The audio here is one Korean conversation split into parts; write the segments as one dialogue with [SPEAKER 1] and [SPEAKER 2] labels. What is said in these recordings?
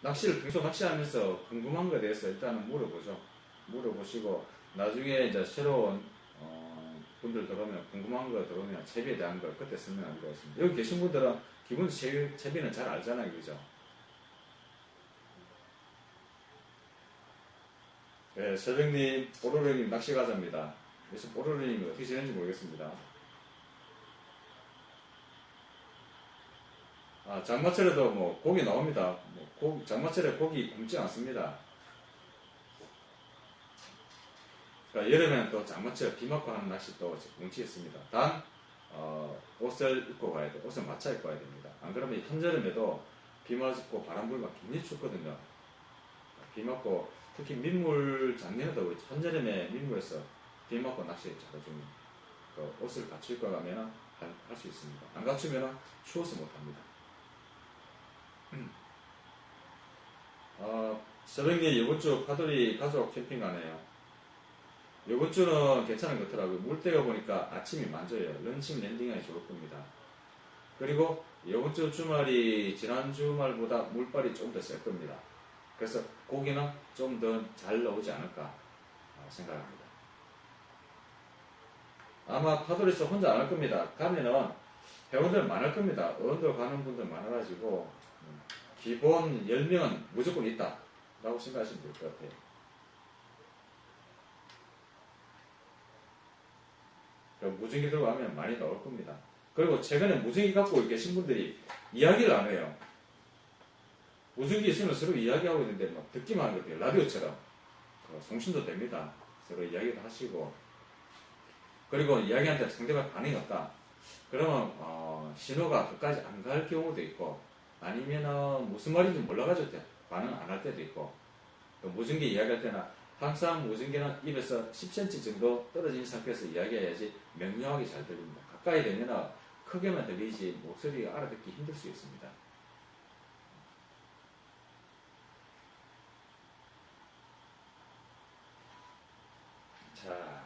[SPEAKER 1] 낚시를 계속 낚시하면서 궁금한 거에 대해서 일단은 물어보죠. 물어보시고 나중에 이제 새로운 분들 들어오면 궁금한 거 들어오면 채비에 대한 걸 그때 설명할 거였습니다. 여기 계신 분들은 기본 채비는 잘 알잖아요, 그죠? 네, 새벽님, 뽀로로님 낚시 가자입니다. 그래서 뽀로로님이 어떻게 지내는지 모르겠습니다. 아, 장마철에도 뭐 고기 나옵니다. 장마철에 고기 굶지 않습니다. 그러니까 여름에는 또 장마철 비 맞고 하는 낚시 또 운치 있습니다. 단 옷을 입고 가야 돼. 옷을 맞춰 입고 가야 됩니다. 안 그러면 한여름에도 비 맞고 바람 불면 굉장히 춥거든요. 비 맞고 특히 민물 작년에도 그렇지. 한여름에 민물에서 비 맞고 낚시 잘해주면 그 옷을 갖추 입고 가면 할 수 있습니다. 안 갖추면 추워서 못합니다. 서령님 이번 주 파돌이 가족 캠핑 가네요. 이번 주는 괜찮은 것 같더라고요. 물때가 보니까 아침이 만져요. 런칭 랜딩하기 좋을 겁니다. 그리고 이번 주 주말이 지난 주말보다 물발이 좀 더 셀 겁니다. 그래서 고기는 좀 더 잘 나오지 않을까 생각합니다. 아마 파도리스 혼자 안 할 겁니다. 가면은 회원들 많을 겁니다. 어른들 가는 분들 많아가지고 기본 10명은 무조건 있다 라고 생각하시면 될 것 같아요. 무전기 들고 가면 많이 나올 겁니다. 그리고 최근에 무전기 갖고 계신 분들이 이야기를 안 해요. 무전기 있으면 서로 이야기하고 있는데 막 듣기만 하는 것 같아요. 라디오처럼. 송신도 됩니다. 서로 이야기도 하시고. 그리고 이야기한테 상대방 반응이 없다. 그러면 신호가 끝까지 안 갈 경우도 있고 아니면은 무슨 말인지 몰라가지고 반응 안 할 때도 있고 무전기 이야기할 때는 항상 무전기는 입에서 10cm 정도 떨어진 상태에서 이야기해야지 명료하게 잘 들립니다. 가까이 되면 크게만 들리지 목소리가 알아듣기 힘들 수 있습니다. 자,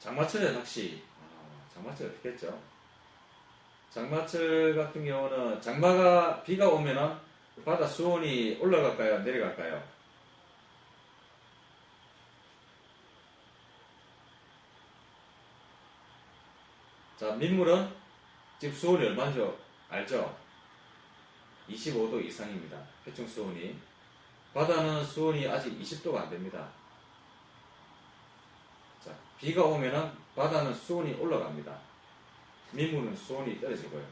[SPEAKER 1] 장마철에 낚시. 장마철 어떻게 했죠? 장마철 같은 경우는 장마가 비가 오면은 바다 수온이 올라갈까요? 내려갈까요? 자, 민물은 지금 수온이 얼마인지 알죠? 25도 이상입니다. 해충 수온이. 바다는 수온이 아직 20도가 안 됩니다. 자, 비가 오면은 바다는 수온이 올라갑니다. 민물은 수온이 떨어지고요.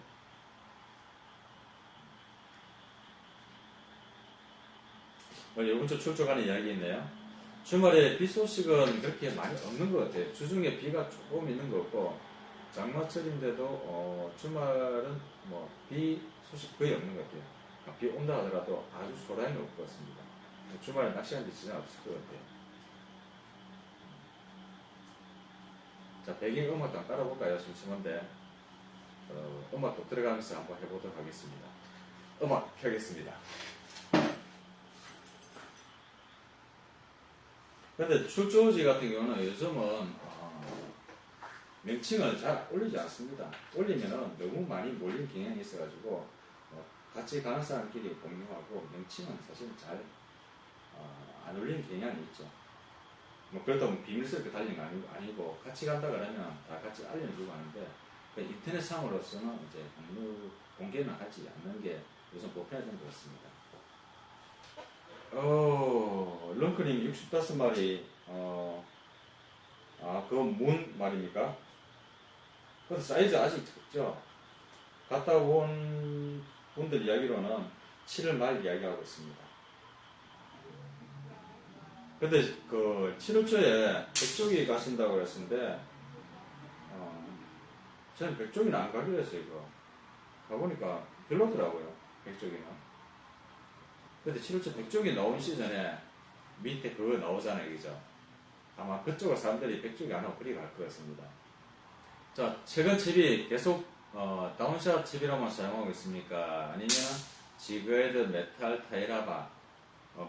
[SPEAKER 1] 이번 주 출조가는 이야기 있네요. 주말에 비 소식은 그렇게 많이 없는 것 같아요. 주중에 비가 조금 있는 것 같고 장마철인데도 주말은 비 소식 거의 없는 것 같아요. 비 온다 하더라도 아주 소량이 올 것 같습니다. 주말에 낚시하는 데 지장 없을 것 같아요. 자, 배경 음악도 한번 깔아볼까요? 심심한데 음악도 들어가면서 한번 해보도록 하겠습니다. 음악 켜겠습니다. 근데 출조지 같은 경우는 요즘은 명칭을 잘 올리지 않습니다. 올리면은 너무 많이 몰린 경향이 있어가지고 같이 가는 사람끼리 공유하고 명칭은 사실 잘 안 올리는 경향이 있죠. 그렇다고 비밀스럽게 달리는 거 아니고 같이 간다 그러면 다 같이 알려주고 하는데 인터넷상으로서는 이제 공개는 하지 않는 게 우선 보편화된 것 같습니다. 렁크님 65마리 그건 문 말입니까? 그 사이즈 아직 적죠. 갔다 온 분들 이야기로는 7월 말 이야기하고 있습니다. 근데 그 7월 초에 백조기 가신다고 그랬는데 저는 백조기는 안 가기로 했어요. 이거 가보니까 별로더라고요. 백조기는. 근데 7월 초 백조기 나온 시즌에 밑에 그거 나오잖아요. 그죠? 아마 그쪽으로 사람들이 백조기 안 하고 그리 갈 것 같습니다. 자, 최근 칩이 계속 다운샷 칩이라만 사용하고 있습니까? 아니면 지그헤드, 메탈, 타이라바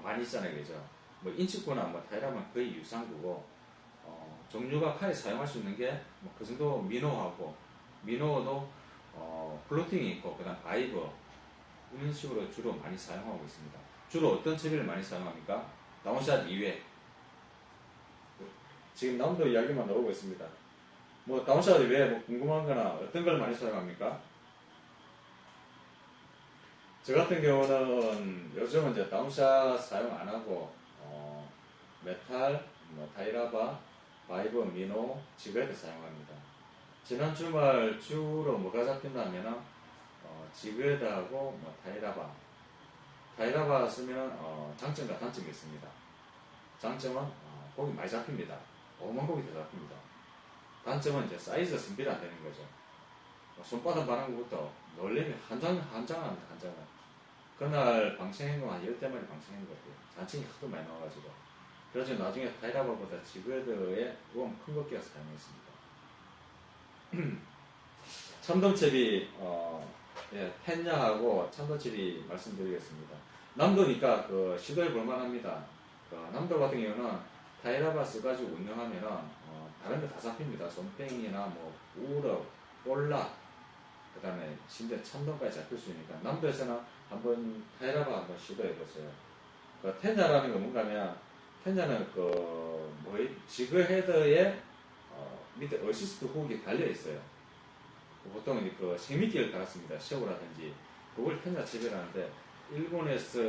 [SPEAKER 1] 많이 있잖아요, 그죠? 인치코나 타이라바는 거의 유사한 거고 종류가 칼에 사용할 수 있는 게 그 정도 미노하고 미노도 플로팅이 있고 그다음 바이브 이런 식으로 주로 많이 사용하고 있습니다. 주로 어떤 채비를 많이 사용합니까? 다운샷 이외. 지금 남도 이야기만 나오고 있습니다. 뭐 다운샷 이외에 뭐 궁금한 거나 어떤 걸 많이 사용합니까? 저 같은 경우는 요즘은 이제 다운샷 사용 안 하고 메탈, 뭐 다이라바, 바이브, 미노, 지그헤드 사용합니다. 지난 주말 주로 뭐가 잡힌다면은 지그헤드하고 뭐 다이라바 쓰면 장점과 단점이 있습니다. 장점은 고기 많이 잡힙니다. 오만 고기 더 잡힙니다. 단점은 이제 사이즈 선별이 안 되는 거죠. 손바닥 바른 것부터 놀래면 한장합니다. 한장을. 그날 방생한 거 한 10대마리 방생한 것 같아요. 잔칭이 하도 많이 나와가지고. 그래서 나중에 타이라바보다 지그헤드에 우엄 큰 것끼가 사용했습니다. 참돔채비, 예, 텐야하고 참돔채비 말씀드리겠습니다. 남도니까 그 시도해 볼만합니다. 남도 같은 경우는 타이라바 써가지고 운영하면은 다른 데 다 잡힙니다. 손팽이나 뭐 우럭, 볼락, 그 다음에 심지어 참돔까지 잡힐 수 있으니까 남도에서는 한번 타이라바 한번 시도해 보세요. 그 텐야라는 건 뭔가 하면 텐야는 지그헤드에 밑에 어시스트 후크이 달려 있어요. 보통 그 생미끼를 달았습니다. 셰오라든지 그걸 텐야 채비라는데 일본에서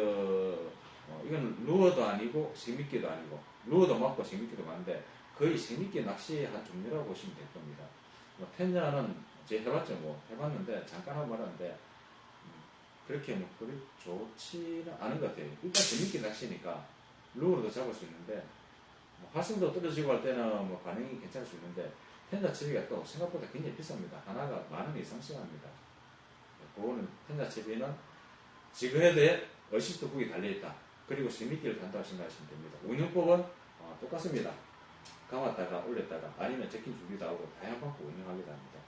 [SPEAKER 1] 이건 루어도 아니고 생미끼도 아니고 루어도 맞고 생미끼도 맞는데 거의 생미끼 낚시한 종류라고 보시면 될 겁니다. 텐야는 제가 해봤는데 잠깐 하고 말았는데 그렇게 그리 좋지는 않은 것 같아요. 일단 재밌게 낚시니까 루어로도 잡을 수 있는데 활성도 떨어지고 할 때는 반응이 괜찮을 수 있는데 텐자 채비가 또 생각보다 굉장히 비쌉니다. 하나가 10,000원 이상씩 합니다. 그거는 텐자 채비는 지그헤드에 어시스트 훅이 달려있다. 그리고 재밌기를 단다고 생각하시면 됩니다. 운영법은 똑같습니다. 감았다가 올렸다가 아니면 제낀 준비도 하고 다양한 방법 운영하기도 합니다.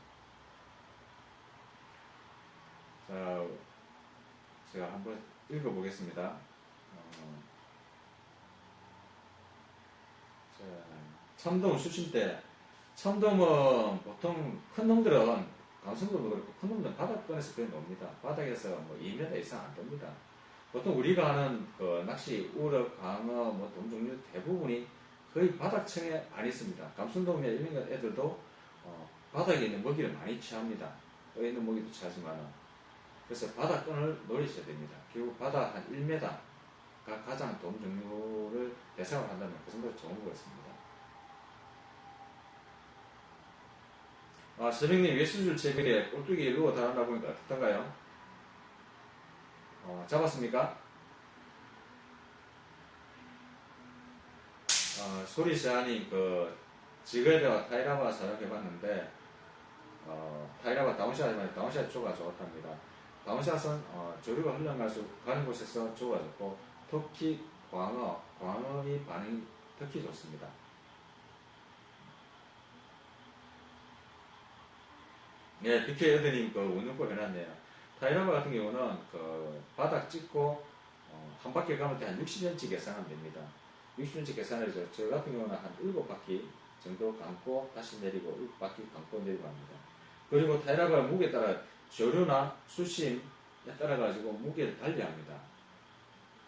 [SPEAKER 1] 자, 제가 한번 읽어보겠습니다. 참돔 수심 때 참돔은 보통 큰 놈들은 감성돔도 그렇고 큰 놈들은 바닥권에서 거의 놉니다. 바닥에서 2m 이상 안 놉니다. 보통 우리가 하는 그 낚시 우럭, 광어, 돔 종류 대부분이 거의 바닥층에 안 있습니다. 감성돔이나 이런 애들도 바닥에 있는 먹이를 많이 취합니다. 떠 있는 먹이도 취하지만 그래서 바닥권을 노리셔야 됩니다. 결국 바닥 한 1m가 가장 돔 종류를 대상을 한다면 그 정도 좋은 거였습니다. 서빙님 외수줄 채비에 꼴뚜기 루어 달아나 보니까 어떻던가요? 잡았습니까? 소리샤님 지그헤드와 타이라바 사용해봤는데 타이라바 다운샷 조가 좋았답니다. 다운샷은 조류가 흘러가는 곳에서 조가 좋고 특히 광어의 반응이 특히 좋습니다. 네, BK 어드님 운영법 해놨네요. 타이라바 같은 경우는 바닥 찍고 한 바퀴 감을 때 한 60cm 계산하면 됩니다. 60cm 계산해서 저 같은 경우는 한 7바퀴 정도 감고 다시 내리고 7바퀴 감고 내리고 합니다. 그리고 타이라바 무게에 따라 조류나 수심에 따라 가지고 무게를 달리합니다.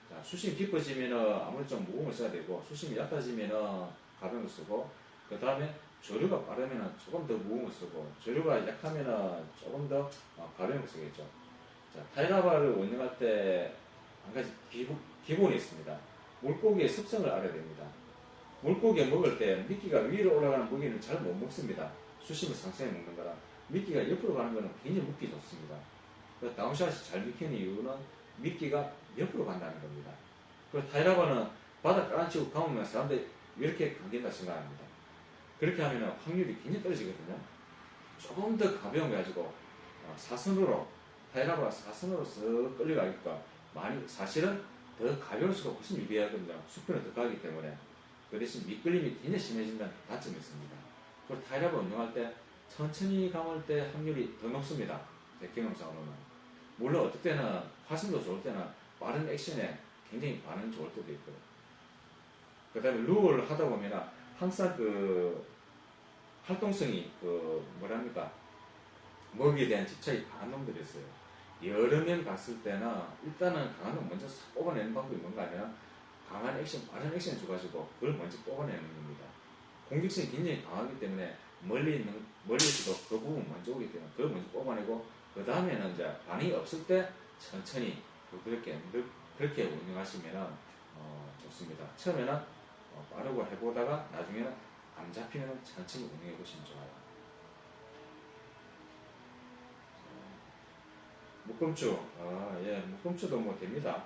[SPEAKER 1] 자, 수심 깊어지면은 아무래도 좀 무거운 걸 써야 되고 수심이 얕아지면은 가벼운 걸 쓰고 그 다음에 조류가 빠르면 조금 더 무거운 걸 쓰고 조류가 약하면 조금 더 가벼운 걸 쓰겠죠. 자, 타이라바를 운영할 때 한 가지 기본이 있습니다. 물고기의 습성을 알아야 됩니다. 물고기 먹을 때 미끼가 위로 올라가는 고기는 잘 못 먹습니다. 수심을 상승해 먹는 거라 미끼가 옆으로 가는 거는 굉장히 먹기 좋습니다. 그 다운샷이 잘 먹히는 이유는 미끼가 옆으로 간다는 겁니다. 그리고 타이라바는 바닥 깔아치고 감으면 사람들이 이렇게 감긴다 생각합니다. 그렇게 하면 확률이 굉장히 떨어지거든요. 조금 더 가벼운 거 가지고 사선으로 타이라바가 사선으로 쓱 끌려가니까 사실은 더 가벼울수록 훨씬 유리하거든요. 수평을 더 가기 때문에 그 대신 미끌림이 굉장히 심해진다는 단점이 있습니다. 그리고 타이라바 운영할 때 천천히 감을 때 확률이 더 높습니다. 제 경험상으로는. 물론 어떨 때는 활성도 좋을 때는 빠른 액션에 굉장히 반응이 좋을 때도 있고요. 그 다음에 루어를 하다 보면 항상 활동성이 먹이에 대한 집착이 강한 놈들이 있어요. 여러 명 갔을 때는 일단은 강한 놈 먼저 싹 뽑아내는 방법이 뭔가 하면 강한 액션, 빠른 액션 줘가지고 그걸 먼저 뽑아내는 겁니다. 공격성이 굉장히 강하기 때문에 멀리서도 그 부분 먼저 오기 때문에 그걸 먼저 뽑아내고 그 다음에는 이제 반응이 없을 때 천천히 그렇게 운영하시면 좋습니다. 처음에는 빠르고 해보다가 나중에는 안 잡히면 천천히 운영해 보시면 좋아요. 묶음추, 예, 묶음추도 뭐 됩니다.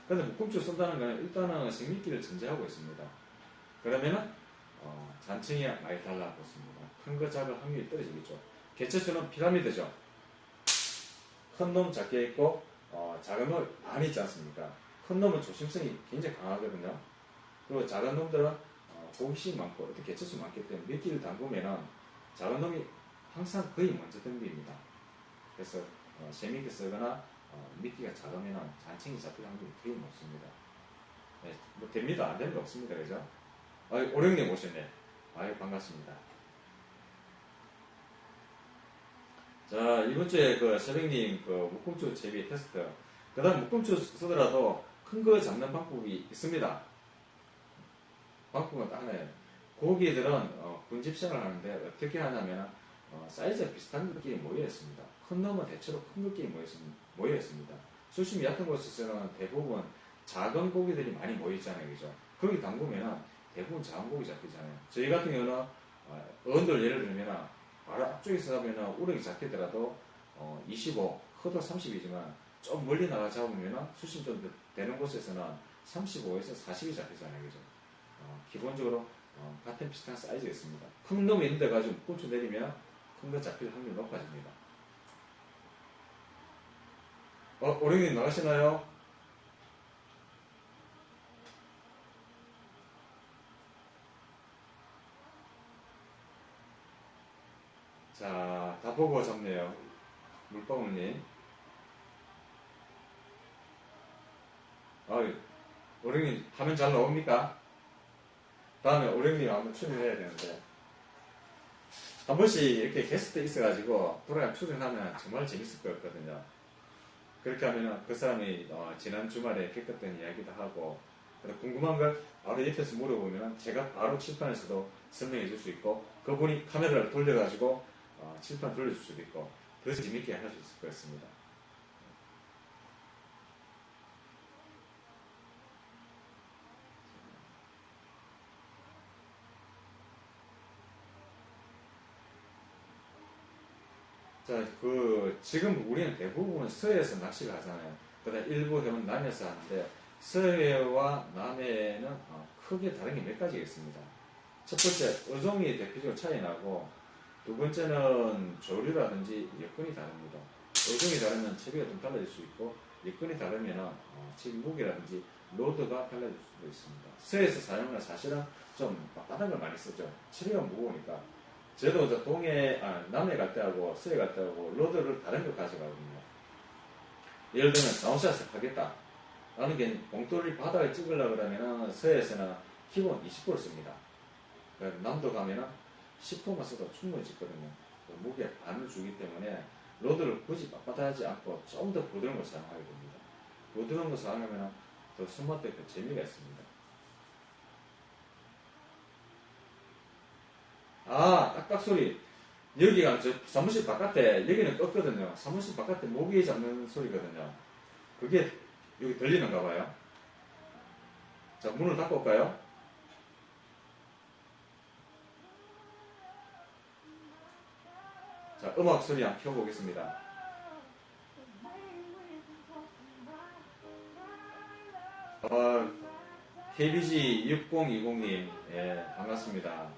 [SPEAKER 1] 근데 묶음추 쓴다는 거는 일단은 생미끼를 전제하고 있습니다. 그러면은 잔층이 많이 달라붙습니다. 큰 거 작은 확률이 떨어지겠죠. 개체수는 피라미드죠. 큰 놈 작게 있고 작은 놈 많이 있지 않습니까? 큰 놈은 조심성이 굉장히 강하거든요. 그리고 작은 놈들은 호기심이 많고 이렇게 개체수 많기 때문에 미끼를 담그면은 작은 놈이 항상 거의 먼저 덤빕니다. 그래서 세미끼 쓰거나 미끼가 작으면 잔챙이 잡힐 확률이 되게 높습니다. 네, 뭐 됩니다. 안 되는 거 없습니다. 그죠? 오령님 오셨네. 반갑습니다. 자, 이번 주에 그 새벽님 그 묶음추 재비 테스트. 그 다음 묶음추 쓰더라도 큰 거 잡는 방법이 있습니다. 방법은 딱 하나예요. 고기들은 군집생을 하는데 어떻게 하냐면 사이즈가 비슷한 것끼리 모여 있습니다. 큰 놈은 대체로 큰 것끼리 모여 있습니다. 수심이 얕은 곳에서는 대부분 작은 고기들이 많이 모여 있잖아요. 그죠? 거기 담그면 대부분 작은 고기 잡히잖아요. 저희 같은 경우는 어른들 예를 들면 바로 앞쪽에서 잡으면 우럭이 잡히더라도 25, 커도 30이지만 좀 멀리 나가 잡으면 수심 좀 되는 곳에서는 35에서 40이 잡히잖아요. 그죠? 기본적으로 같은 비슷한 사이즈가 있습니다. 큰 놈이 있는데 가지고 ቁ추 내리면 큰 거 잡힐 확률이 높아집니다. 오령님 나가시나요? 자, 다 보고 잡네요. 물방울님. 오령님 화면 잘 나옵니까? 다음에 오령님 한번 출연해야 되는데 한 번씩 이렇게 게스트 있어가지고 돌아가 출연하면 정말 재밌을 것 같거든요. 그렇게 하면 그 사람이 지난 주말에 겪었던 이야기도 하고 궁금한 걸 바로 옆에서 물어보면 제가 바로 칠판에서도 설명해 줄 수 있고 그분이 카메라를 돌려가지고 칠판 돌려줄 수도 있고 더 재밌게 할 수 있을 것 같습니다. 자, 지금 우리는 대부분 서해에서 낚시를 하잖아요. 그다음 일부 해는 남해에서 하는데 서해와 남해는 크게 다른 게 몇 가지가 있습니다. 첫 번째, 어종이 대표적으로 차이 나고 두 번째는 조류라든지 여건이 다릅니다. 어종이 다르면 채비가 좀 달라질 수 있고 여건이 다르면 채비 무게라든지 로드가 달라질 수도 있습니다. 서해에서 사용하는 사실은 좀 빳빳한 걸 많이 쓰죠. 채비가 무거우니까. 저도 남해 갈 때하고 서해 갈 때하고 로드를 다른 걸 가져가거든요. 예를 들면 다운샷을 하겠다. 라는 게 봉돌이 바닥에 찍으려고 그러면 서해에서는 기본 20%를 씁니다. 남도 가면은 10%만 써도 충분히 찍거든요. 무게 반을 주기 때문에 로드를 굳이 빳빳하지 않고 좀 더 부드러운 걸 사용하게 됩니다. 부드러운 걸 사용하면 더 손맛도 있고 재미가 있습니다. 딱딱 소리. 여기가 사무실 바깥에, 여기는 껐거든요. 사무실 바깥에 모기 잡는 소리거든요. 그게 여기 들리는가 봐요. 자, 문을 닫고 올까요? 자, 음악 소리 한번 켜보겠습니다. KBG 6020님, 예, 반갑습니다.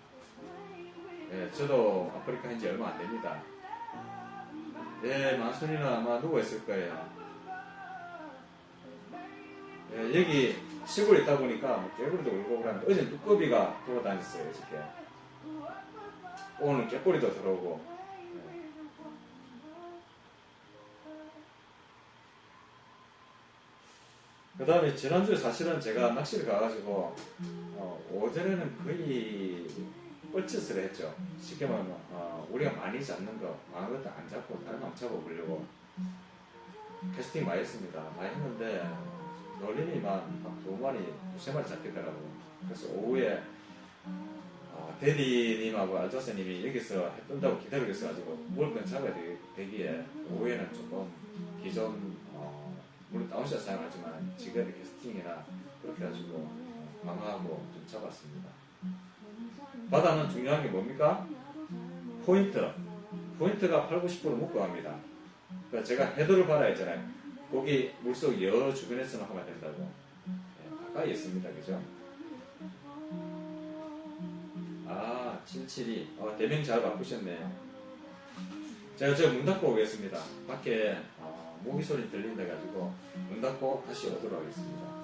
[SPEAKER 1] 예, 저도 아프리카 한지 얼마 안 됩니다. 예, 만순이는 아마 누워있을 거예요. 예, 여기 시골에 있다 보니까 개구리도 울고 그러는데 어제 두꺼비가 돌아다녔어요, 이렇게. 오늘 개꼬리도 들어오고. 그 다음에 지난주에 사실은 제가 낚시를 가가지고 오전에는 거의 뻘짓을 했죠. 쉽게 말하면 우리가 많이 잡는 거 많은 것도 안 잡고 다른 거 잡아보려고. 캐스팅 많이 했습니다. 많이 했는데 놀림이만 한 2마리, 2~3마리 잡히더라고요. 그래서 오후에 대리님하고 알자스님이 여기서 해 뜬다고 기다리고 있어가지고 먹을 건 잡아야 되기에 오후에는 조금 기존 물론 다운샷 사용하지만 지금 캐스팅이나 그렇게 해가지고 방어하고 좀 잡았습니다. 바다는 중요한 게 뭡니까? 포인트가 80~90% 묶고 갑니다. 그러니까 제가 헤더를 받아야 했잖아요. 거기 물속 여 주변에서만 하면 된다고. 네, 가까이 있습니다. 그죠? 77이 대명 잘 바꾸셨네요. 제가 저 문 닫고 오겠습니다. 밖에 모기 소리 들린다 가지고 문 닫고 다시 오도록 하겠습니다.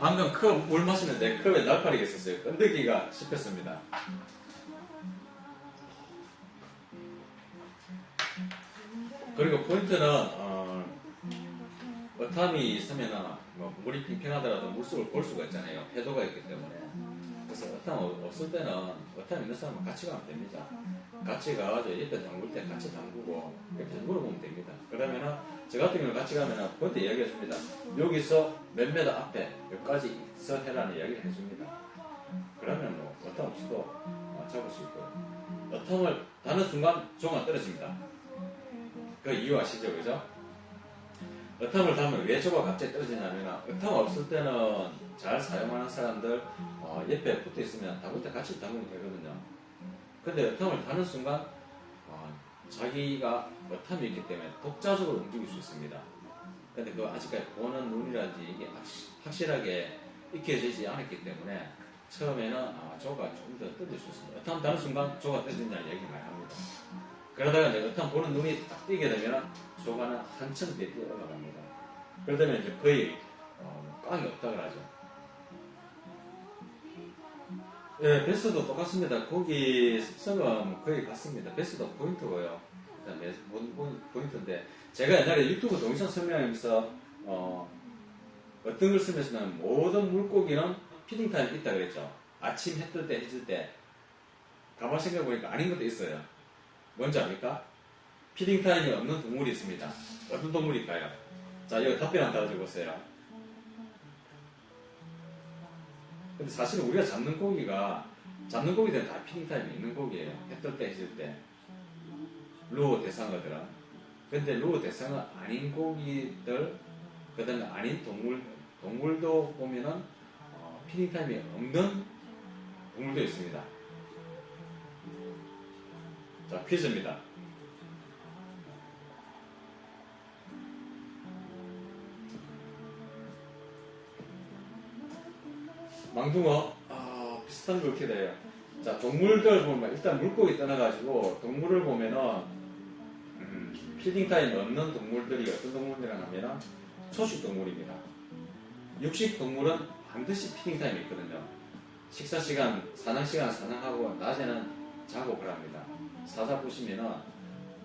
[SPEAKER 1] 방금 컵 물 마시는데 컵에 날파리가 있었어요. 건더기가 씹혔습니다. 그리고 포인트는 어탐이 있으면 뭐 물이 팽팽하더라도 물속을 볼 수가 있잖아요. 해도가 있기 때문에. 그래서 어탐 없을 때는 어탐 있는 사람은 같이 가면 됩니다. 같이 가가지고 옆에 담글 때 같이 담그고 이렇게 물어보면 됩니다. 그러면은 저 같은 경우는 같이 가면은 포인트 이야기해 줍니다. 여기서 몇 메터 앞에 여기까지 있어 해라는 이야기를 해줍니다. 그러면 뭐 어탐 없어도 잡을 수 있고요. 어탐을 다는 순간 조가 떨어집니다. 그 이유 아시죠? 그죠? 어탐을 담으면 왜 조가 갑자기 떨어지냐면 어탐 없을 때는 잘 사용하는 사람들 옆에 붙어 있으면 담글 때 같이 담그면 되거든요. 근데 어탐을 다는 순간 자기가 어탐이 있기 때문에 독자적으로 움직일 수 있습니다. 근데 그 아직까지 보는 눈이라든지 이게 확실하게 익혀지지 않았기 때문에 처음에는 조가 좀 더 뜯을 수 있습니다. 어탐 다는 순간 조가 뜯어진다는 얘기 많이 합니다. 그러다가 이제 어탐 보는 눈이 딱 띄게 되면 조가는 한참 뒤에 뛰어 올라갑니다. 그러다면 이제 거의 깡이 없다고 하죠. 예, 베스도 똑같습니다. 고기 숙성은 거의 같습니다. 베스도 포인트고요. 포인트인데 제가 옛날에 유튜브 동영상 설명하면서 어떤 걸 쓰면서는 모든 물고기는 피딩 타임이 있다 그랬죠. 아침 해 뜰 때 해질 때 가만 생각해 보니까 아닌 것도 있어요. 뭔지 압니까? 피딩 타임이 없는 동물이 있습니다. 어떤 동물일까요? 자, 여기 답변 한번 달아주세요. 근데 사실은 우리가 잡는 고기들은 다 피딩 타임이 있는 고기예요. 해 뜰 때 해질 때. 루어 대상어들은. 근데 루어 대상어 아닌 고기들, 그 다음에 아닌 동물도 보면은 피딩 타임이 없는 동물도 있습니다. 자, 퀴즈입니다. 망둥어 비슷한 거 이렇게 돼요. 자, 동물들 보면 일단 물고기 떠나가지고 동물을 보면은 피딩 타임 없는 동물들이 어떤 동물이라 하면은 초식 동물입니다. 육식 동물은 반드시 피딩 타임이 있거든요. 식사 시간, 사냥 시간 사냥하고 낮에는 작업을 합니다. 사자 보시면은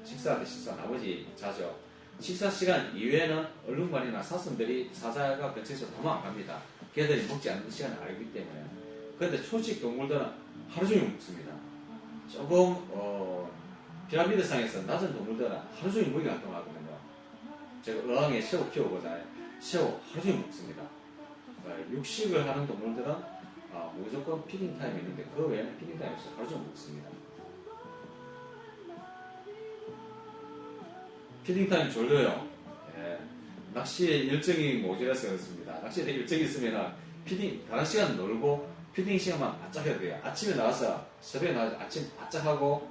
[SPEAKER 1] 식사할 때 식사 나머지 자죠. 식사 시간 이외에는 얼룩말이나 사슴들이 사자가 근처에서 도망 안 갑니다. 걔들이 먹지 않는 시간을 알기 때문에. 그런데 초식 동물들은 하루 종일 먹습니다. 조금 피라미드 상에서 낮은 동물들은 하루 종일 먹이 활동하거든요. 제가 어항에 새우 키워보잖아요. 새우 하루 종일 먹습니다. 육식을 하는 동물들은 무조건 피딩 타임이 있는데 그 외에는 피딩 타임이 없어서 하루 종일 먹습니다. 피딩 타임 졸려요. 예. 낚시에 일정이 모자라서 그렇습니다. 낚시에 일정이 있으면 다른 시간 놀고 피딩 시간만 바짝 해야 돼요. 아침에 나와서 새벽에 나와서 아침 바짝 하고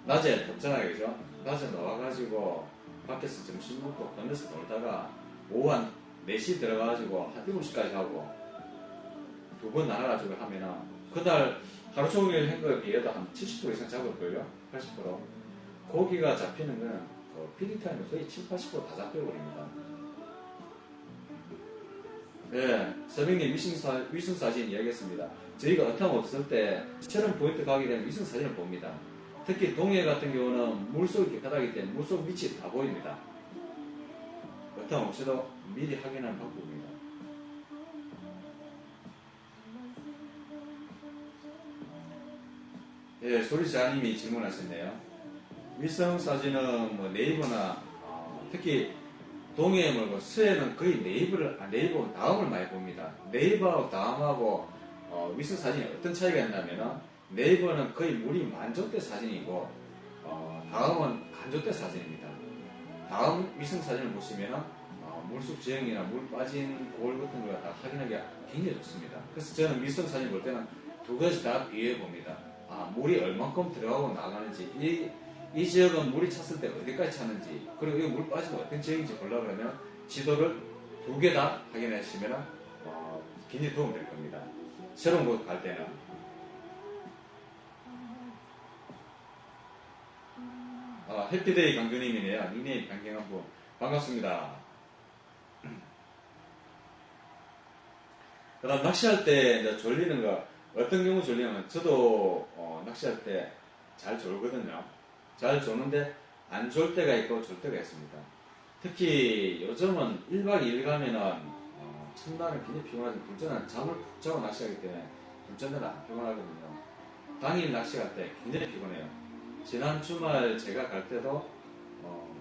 [SPEAKER 1] 낮에 덥잖아요. 그죠? 낮에 나와가지고 밖에서 점심 먹고 건너서 놀다가 오후 한 4시 들어가가지고 한 7시까지 하고 2번 나가가지고 하면은 그날 하루 종일 한 거에 비해도 한 70% 이상 잡을걸요? 80%. 고기가 잡히는 거는 피딩 타임이 거의 70~80% 다 잡혀버립니다. 네, 서명님 위승사진 이야기했습니다. 저희가 어탕 없을 때 체험 포인트 가게 되면 위성 사진을 봅니다. 특히 동해 같은 경우는 물속이 깨끗하기 때문에 물속 밑이 다 보입니다. 어탕 없이도 미리 확인하는 방법입니다. 예, 소리자님이 질문하셨네요. 위성 사진은 뭐 네이버나 특히 동해 말고 서해는 거의 네이버 다음을 많이 봅니다. 네이버하고 다음하고 위성 사진이 어떤 차이가 있냐면은 네이버는 거의 물이 만족대 사진이고 다음은 간족대 사진입니다. 다음 위성 사진을 보시면은 물속 지형이나 물 빠진 골 같은 걸 다 확인하기가 굉장히 좋습니다. 그래서 저는 위성 사진 볼 때는 두 가지 다 비교해 봅니다. 물이 얼만큼 들어가고 나가는지 이 지역은 물이 찼을 때 어디까지 찼는지 그리고 이 물 빠진 어떤 지역인지 보려고 하면 지도를 두 개 다 확인하시면 굉장히 도움이 될 겁니다. 새로운 곳 갈 때는 해피데이 강조님이네요. 닉네임 변경한 분 반갑습니다. 그 다음 낚시할 때 이제 졸리는 거 어떤 경우 졸리냐면 저도 낚시할 때 잘 졸거든요. 잘 조는데 안 졸 때가 있고 졸 때가 있습니다. 특히 요즘은 1박 2일 가면은 첫날은 굉장히 피곤하지 둘째는 잠을 푹 자고 낚시하기 때문에 둘째 날은 안 피곤하거든요. 당일 낚시 갈 때 굉장히 피곤해요. 지난 주말 제가 갈 때도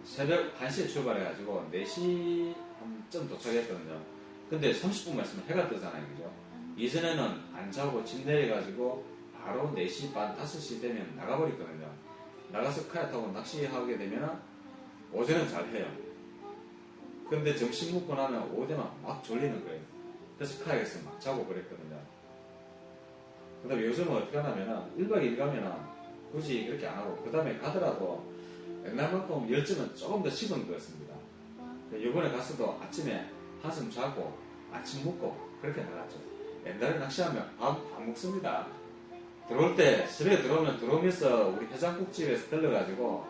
[SPEAKER 1] 새벽 1시에 출발해가지고 4시쯤 도착했거든요. 근데 30분만 있으면 해가 뜨잖아요. 그죠? 이전에는 안 자고 집 내려가지고 바로 4시 반, 5시 되면 나가버리거든요. 나가서 카약 타고 낚시하게 되면 오전은 잘 해요. 근데 점심 먹고 나면 오후 되면 막 졸리는 거예요. 그래서 카약에서 막 자고 그랬거든요. 그 다음에 요즘은 어떻게 하냐면 1박 2일 가면은 굳이 그렇게 안 하고 그 다음에 가더라도 옛날만큼 열정은 조금 더 식은 것 같습니다. 이번에 갔어도 아침에 한숨 자고 아침 먹고 그렇게 나갔죠. 옛날에 낚시하면 밥 먹습니다. 들어올 때 집에 들어오면서 우리 해장국집에서 들러가지고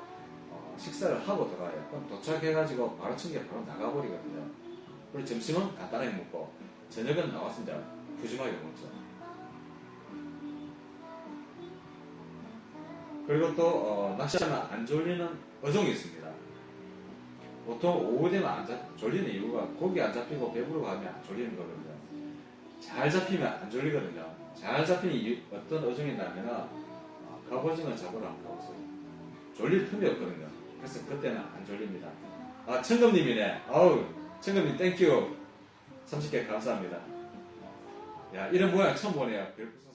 [SPEAKER 1] 식사를 하고 들어와요. 그럼 도착해가지고 바로 챙겨 바로 나가버리거든요. 그리고 점심은 간단하게 먹고 저녁은 나와서 이제 푸짐하게 먹죠. 그리고 또 낚시하면 안 졸리는 어종이 있습니다. 보통 오후 되면 졸리는 이유가 고기 안 잡히고 배부르고 하면 졸리는 거거든요. 잘 잡히면 안 졸리거든요. 잘 잡히는 이유, 어떤 어종이냐면 갑오징어 잡으러 안 가보세요. 졸릴 틈이 없거든요. 그래서 그때는 안 졸립니다. 청금님이네. 아우, 청금님 땡큐. 30개 감사합니다. 야, 이런 모양 처음 보네요. 별풍선